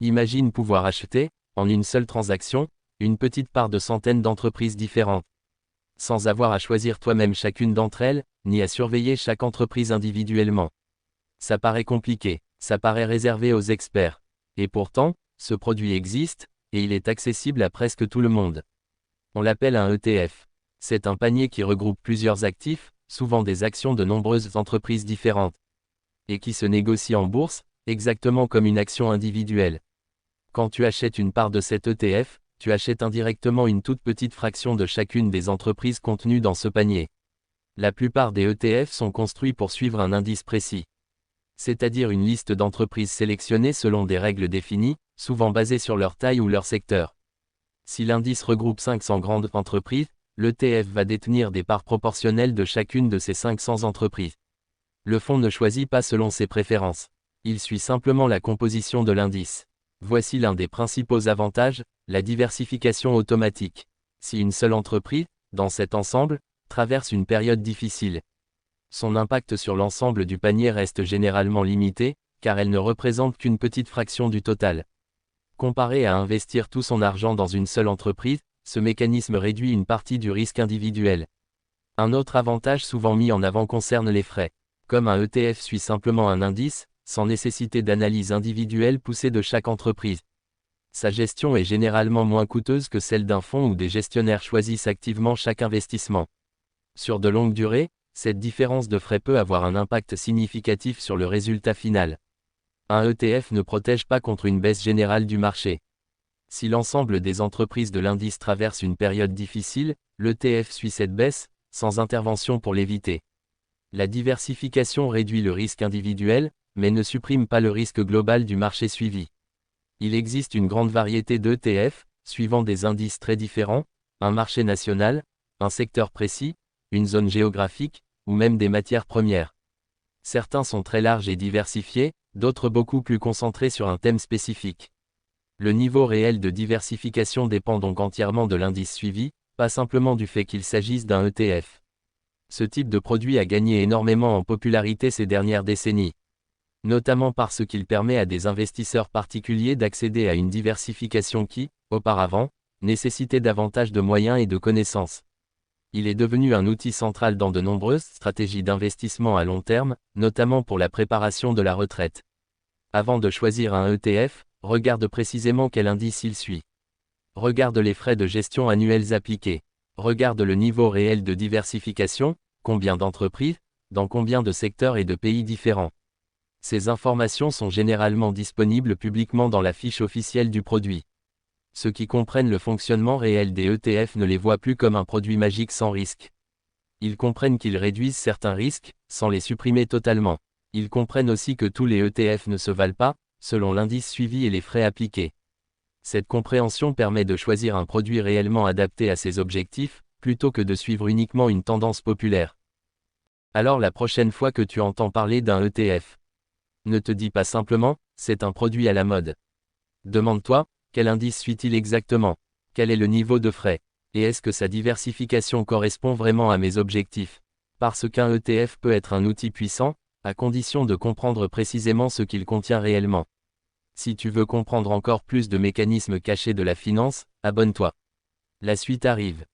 Imagine pouvoir acheter, en une seule transaction, une petite part de centaines d'entreprises différentes. Sans avoir à choisir toi-même chacune d'entre elles, ni à surveiller chaque entreprise individuellement. Ça paraît compliqué, ça paraît réservé aux experts. Et pourtant, ce produit existe, et il est accessible à presque tout le monde. On l'appelle un ETF. C'est un panier qui regroupe plusieurs actifs, souvent des actions de nombreuses entreprises différentes. Et qui se négocie en bourse, exactement comme une action individuelle. Quand tu achètes une part de cet ETF, tu achètes indirectement une toute petite fraction de chacune des entreprises contenues dans ce panier. La plupart des ETF sont construits pour suivre un indice précis. C'est-à-dire une liste d'entreprises sélectionnées selon des règles définies, souvent basées sur leur taille ou leur secteur. Si l'indice regroupe 500 grandes entreprises, l'ETF va détenir des parts proportionnelles de chacune de ces 500 entreprises. Le fonds ne choisit pas selon ses préférences. Il suit simplement la composition de l'indice. Voici l'un des principaux avantages, la diversification automatique. Si une seule entreprise, dans cet ensemble, traverse une période difficile, son impact sur l'ensemble du panier reste généralement limité, car elle ne représente qu'une petite fraction du total. Comparé à investir tout son argent dans une seule entreprise, ce mécanisme réduit une partie du risque individuel. Un autre avantage souvent mis en avant concerne les frais. Comme un ETF suit simplement un indice, sans nécessité d'analyse individuelle poussée de chaque entreprise. Sa gestion est généralement moins coûteuse que celle d'un fonds où des gestionnaires choisissent activement chaque investissement. Sur de longues durées, cette différence de frais peut avoir un impact significatif sur le résultat final. Un ETF ne protège pas contre une baisse générale du marché. Si l'ensemble des entreprises de l'indice traverse une période difficile, l'ETF suit cette baisse, sans intervention pour l'éviter. La diversification réduit le risque individuel, mais ne supprime pas le risque global du marché suivi. Il existe une grande variété d'ETF, suivant des indices très différents, un marché national, un secteur précis, une zone géographique, ou même des matières premières. Certains sont très larges et diversifiés, d'autres beaucoup plus concentrés sur un thème spécifique. Le niveau réel de diversification dépend donc entièrement de l'indice suivi, pas simplement du fait qu'il s'agisse d'un ETF. Ce type de produit a gagné énormément en popularité ces dernières décennies. Notamment parce qu'il permet à des investisseurs particuliers d'accéder à une diversification qui, auparavant, nécessitait davantage de moyens et de connaissances. Il est devenu un outil central dans de nombreuses stratégies d'investissement à long terme, notamment pour la préparation de la retraite. Avant de choisir un ETF, regarde précisément quel indice il suit. Regarde les frais de gestion annuels appliqués. Regarde le niveau réel de diversification, combien d'entreprises, dans combien de secteurs et de pays différents. Ces informations sont généralement disponibles publiquement dans la fiche officielle du produit. Ceux qui comprennent le fonctionnement réel des ETF ne les voient plus comme un produit magique sans risque. Ils comprennent qu'ils réduisent certains risques, sans les supprimer totalement. Ils comprennent aussi que tous les ETF ne se valent pas, selon l'indice suivi et les frais appliqués. Cette compréhension permet de choisir un produit réellement adapté à ses objectifs, plutôt que de suivre uniquement une tendance populaire. Alors la prochaine fois que tu entends parler d'un ETF, ne te dis pas simplement, c'est un produit à la mode. Demande-toi, quel indice suit-il exactement? Quel est le niveau de frais? Et est-ce que sa diversification correspond vraiment à mes objectifs? Parce qu'un ETF peut être un outil puissant, à condition de comprendre précisément ce qu'il contient réellement. Si tu veux comprendre encore plus de mécanismes cachés de la finance, abonne-toi. La suite arrive.